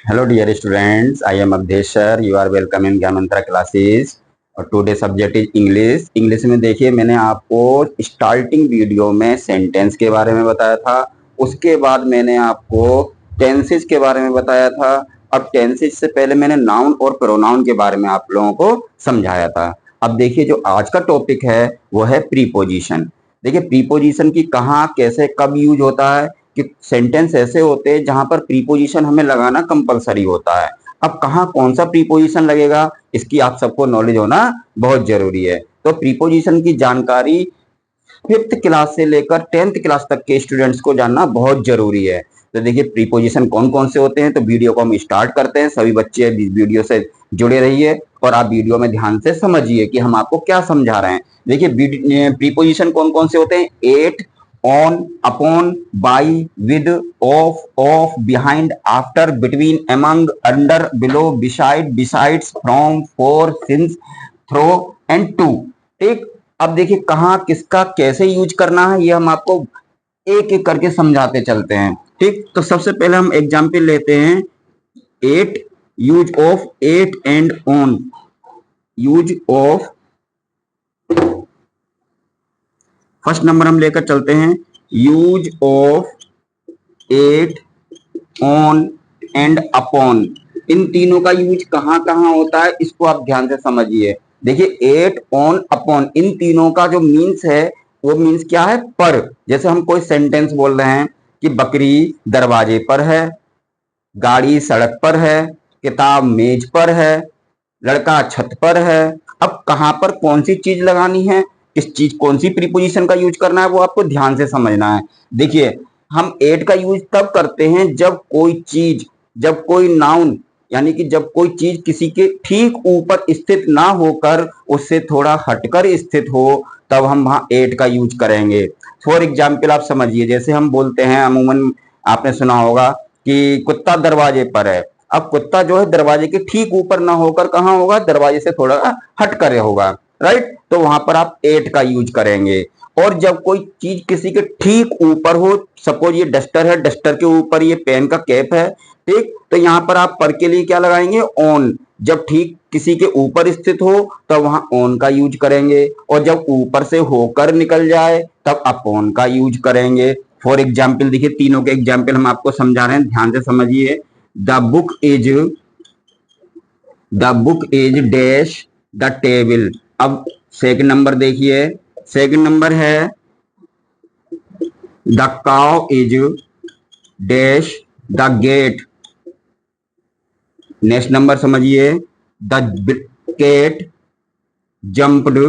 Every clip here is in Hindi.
Hello dear students, I am Abdesh sir. You are welcome in ज्ञान मंत्रा क्लासेस और today subject is English. English में देखिए मैंने आपको स्टार्टिंग वीडियो में सेंटेंस के बारे में बताया था, उसके बाद मैंने आपको टेंसेस के बारे में बताया था। अब टेंसेस से पहले मैंने नाउन और प्रोनाउन के बारे में आप लोगों को समझाया था। अब देखिए जो आज का टॉपिक है वो है प्रीपोजिशन। देखिए प्रीपोजिशन की कहाँ कैसे कब यूज होता है कि सेंटेंस ऐसे होते हैं जहां पर प्रीपोजिशन हमें लगाना कंपलसरी होता है। अब कहाँ कौन सा प्रीपोजिशन लगेगा इसकी आप सबको नॉलेज होना बहुत जरूरी है। तो प्रीपोजिशन की जानकारी फिफ्थ क्लास से लेकर 10th क्लास तक के स्टूडेंट्स को जानना बहुत जरूरी है। तो देखिए प्रीपोजिशन कौन कौन से होते हैं, तो वीडियो को हम स्टार्ट करते हैं। सभी बच्चे वीडियो से जुड़े रहिए और आप वीडियो में ध्यान से समझिए कि हम आपको क्या समझा रहे हैं। देखिए प्रीपोजिशन कौन कौन से होते हैं, at, on, upon, by, with, of, behind, after, between, among, under, below, beside, besides, from, for, since, through and to. ठीक। अब देखिए कहाँ किसका कैसे यूज करना है ये हम आपको एक एक करके समझाते चलते हैं। ठीक, तो सबसे पहले हम एग्जाम्पल लेते हैं। At, use of at and on. Use of first number हम लेकर चलते हैं। Use of at, on and upon. इन तीनों का यूज कहां कहां होता है इसको आप ध्यान से समझिए। देखिए एट, ऑन, अपॉन इन तीनों का जो मीन्स है वो मीन्स क्या है, पर। जैसे हम कोई सेंटेंस बोल रहे हैं कि बकरी दरवाजे पर है, गाड़ी सड़क पर है, किताब मेज पर है, लड़का छत पर है। अब कहां पर कौन सी चीज लगानी है, किस चीज कौन सी प्रीपोजिशन का यूज करना है वो आपको ध्यान से समझना है। देखिए हम एट का यूज तब करते हैं जब कोई चीज, जब कोई नाउन यानी कि जब कोई चीज किसी के ठीक ऊपर स्थित ना होकर उससे थोड़ा हटकर स्थित हो, तब हम वहां एट का यूज करेंगे। फॉर एग्जाम्पल आप समझिए, जैसे हम बोलते हैं अमूमन आपने सुना होगा कि कुत्ता दरवाजे पर है। अब कुत्ता जो है दरवाजे के ठीक ऊपर ना होकर कहाँ होगा, दरवाजे से थोड़ा हट कर होगा, राइट। तो वहां पर आप एट का यूज करेंगे। और जब कोई चीज किसी के ठीक ऊपर हो, सपोज ये डस्टर है, डस्टर के ऊपर ये पेन का कैप है, ठीक, तो यहां पर आप पर के लिए क्या लगाएंगे, ऑन। जब ठीक किसी के ऊपर स्थित हो तब वहां ऑन का यूज करेंगे, और जब ऊपर से होकर निकल जाए तब अपॉन का यूज करेंगे। फॉर एग्जाम्पल देखिए तीनों के एग्जाम्पल हम आपको समझा रहे हैं, ध्यान से समझिए। The book is, the book is dash the table. अब सेकंड नंबर देखिए, सेकंड नंबर है the cow is dash the gate. Next number समझिए, the cat jumped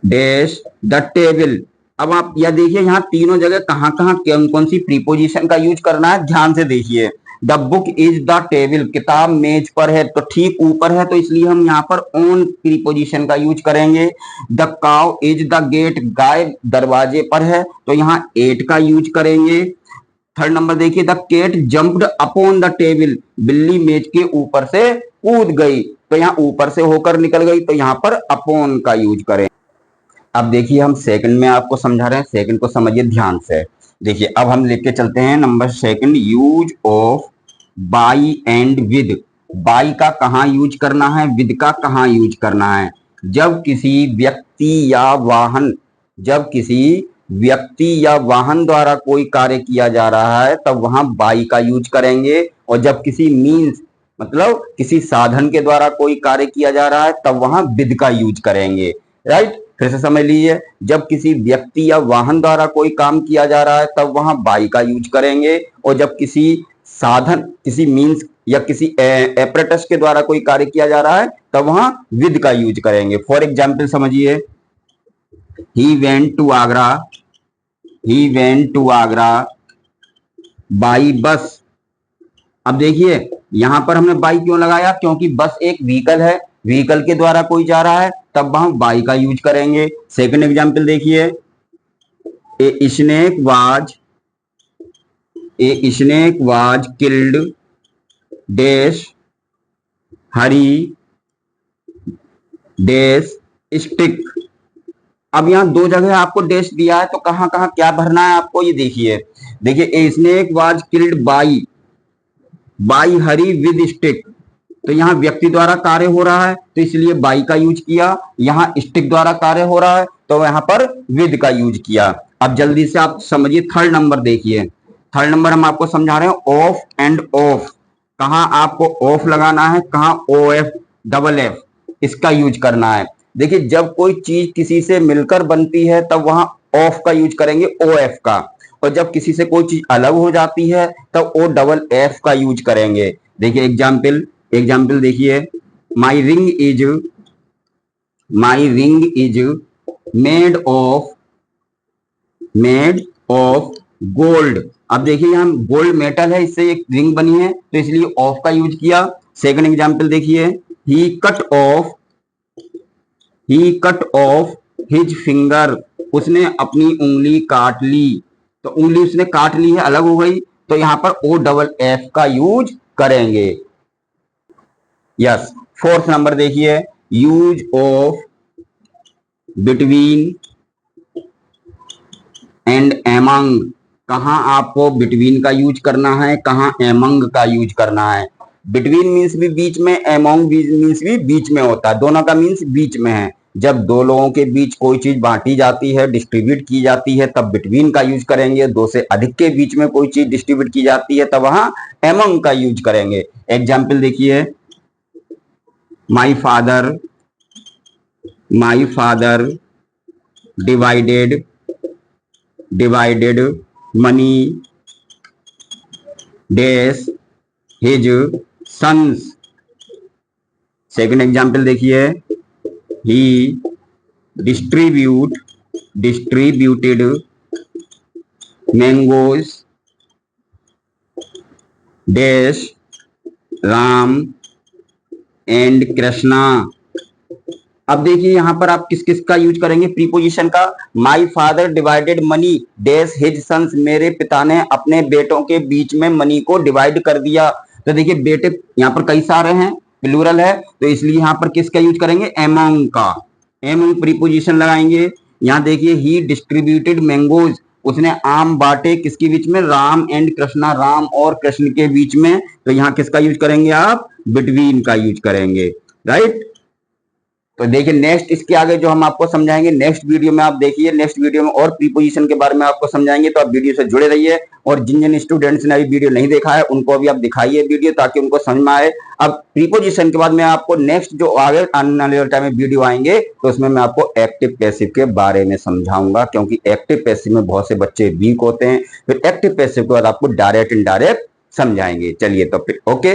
dash the table. अब आप यह देखिए यहाँ तीनों जगह कहां कहां कौन कौन सी प्रीपोजिशन का यूज करना है, ध्यान से देखिए। The book is the table, किताब मेज पर है तो ठीक ऊपर है, तो इसलिए हम यहाँ पर ऑन प्रीपोजिशन का यूज करेंगे। The cow is the gate, गाय दरवाजे पर है तो यहाँ एट का यूज करेंगे। थर्ड नंबर देखिए, the cat jumped upon the table, बिल्ली मेज के ऊपर से कूद गई, तो यहाँ ऊपर से होकर निकल गई तो यहाँ पर अपॉन का यूज करें। अब देखिए हम सेकंड में आपको समझा रहे हैं, सेकंड को समझिए ध्यान से। देखिए अब हम लेके चलते हैं number second, use of by and with. By का कहाँ यूज करना है, विद का कहाँ यूज करना है। जब किसी व्यक्ति या वाहन, जब किसी व्यक्ति या वाहन द्वारा कोई कार्य किया जा रहा है तब वहां बाई का यूज करेंगे, और जब किसी मीन्स मतलब किसी साधन के द्वारा कोई कार्य किया जा रहा है तब वहां विद का यूज करेंगे, राइट। फिर से समझ लीजिए, जब किसी व्यक्ति या वाहन द्वारा कोई काम किया जा रहा है तब वहां बाई का यूज करेंगे, और जब किसी साधन किसी मीन्स या किसी एपरेटस के द्वारा कोई कार्य किया जा रहा है तब वहां विद का यूज करेंगे। फॉर एग्जाम्पल समझिए, he went to Agra, he went to Agra by bus. अब देखिए यहां पर हमने बाई क्यों लगाया, क्योंकि बस एक व्हीकल है, व्हीकल के द्वारा कोई जा रहा है तब हम बाई का यूज करेंगे। सेकंड एग्जांपल देखिए, a snake was, a snake was killed dash Hari dash stick. अब यहाँ दो जगह आपको डैश दिया है, तो कहाँ कहाँ क्या भरना है आपको, ये देखिए। देखिए, a snake was killed by Hari with stick, तो यहाँ व्यक्ति द्वारा कार्य हो रहा है तो इसलिए बाई का यूज किया। यहाँ स्टिक द्वारा कार्य हो रहा है तो यहाँ पर विद का यूज किया। अब जल्दी से आप समझिए थर्ड नंबर देखिए। थर्ड नंबर हम आपको समझा रहे हैं ऑफ एंड ऑफ। कहाँ आपको ऑफ लगाना है, कहाँ ओ एफ डबल एफ इसका यूज करना है। देखिए, जब कोई चीज किसी से मिलकर बनती है तब वहां ऑफ का यूज करेंगे, ओ एफ का, और जब किसी से कोई चीज अलग हो जाती है तब ओ डबल एफ का यूज करेंगे। देखिए एग्जाम्पल देखिए, my ring is made of gold. अब देखिए यहाँ गोल्ड मेटल है, इससे एक रिंग बनी है तो इसलिए ऑफ का यूज किया। सेकंड एग्जाम्पल देखिए, ही कट ऑफ हिज फिंगर, उसने अपनी उंगली काट ली, तो उंगली उसने काट ली है, अलग हो गई, तो यहां पर ओ डबल एफ का यूज करेंगे। यस। फोर्थ नंबर देखिए, use of between and among. कहां आपको बिटवीन का यूज करना है, कहां एमंग का यूज करना है। बिटवीन मीन्स भी बीच में, एमंग मीन्स भी बीच में होता है, दोनों का मीन्स बीच में है। जब दो लोगों के बीच कोई चीज बांटी जाती है, डिस्ट्रीब्यूट की जाती है, तब बिटवीन का यूज करेंगे। दो से अधिक के बीच में कोई चीज डिस्ट्रीब्यूट की जाती है तब वहां एमंग का यूज करेंगे। एग्जाम्पल देखिए, my father divided money dash his sons. Second example देखिए, he distributed mangoes dash Ram and Krishna. अब देखिए यहां पर आप किस किस का यूज करेंगे प्रीपोजिशन का। My father divided money dash his sons, मेरे पिता ने अपने बेटों के बीच में मनी को डिवाइड कर दिया। तो देखिए बेटे यहाँ पर कई सारे हैं, प्लूरल है, तो इसलिए यहां पर किसका यूज करेंगे, एमंग का। एमंग प्रीपोजिशन लगाएंगे। यहाँ देखिए, ही डिस्ट्रीब्यूटेड मैंगोज, उसने आम बांटे किसके बीच में, राम एंड कृष्णा, राम और कृष्ण के बीच में, तो यहाँ किसका यूज करेंगे आप, बिटवीन का यूज करेंगे। राइट। तो देखिए नेक्स्ट इसके आगे जो हम आपको समझाएंगे नेक्स्ट वीडियो में, आप देखिए नेक्स्ट वीडियो में और प्रीपोजिशन के बारे में आपको समझाएंगे, तो आप वीडियो से जुड़े रहिए। और जिन जिन स्टूडेंट्स ने अभी वीडियो नहीं देखा है उनको अभी आप दिखाइए वीडियो, ताकि उनको समझ में आए। अब प्रीपोजिशन के बाद मैं आपको नेक्स्ट जो आगे आने वाले टाइम में वीडियो आएंगे तो उसमें मैं आपको एक्टिव पैसिव के बारे में समझाऊंगा, क्योंकि एक्टिव पैसिव में बहुत से बच्चे वीक होते हैं। फिर एक्टिव पैसिव के बाद आपको डायरेक्ट इनडायरेक्ट समझाएंगे। चलिए तो फिर ओके।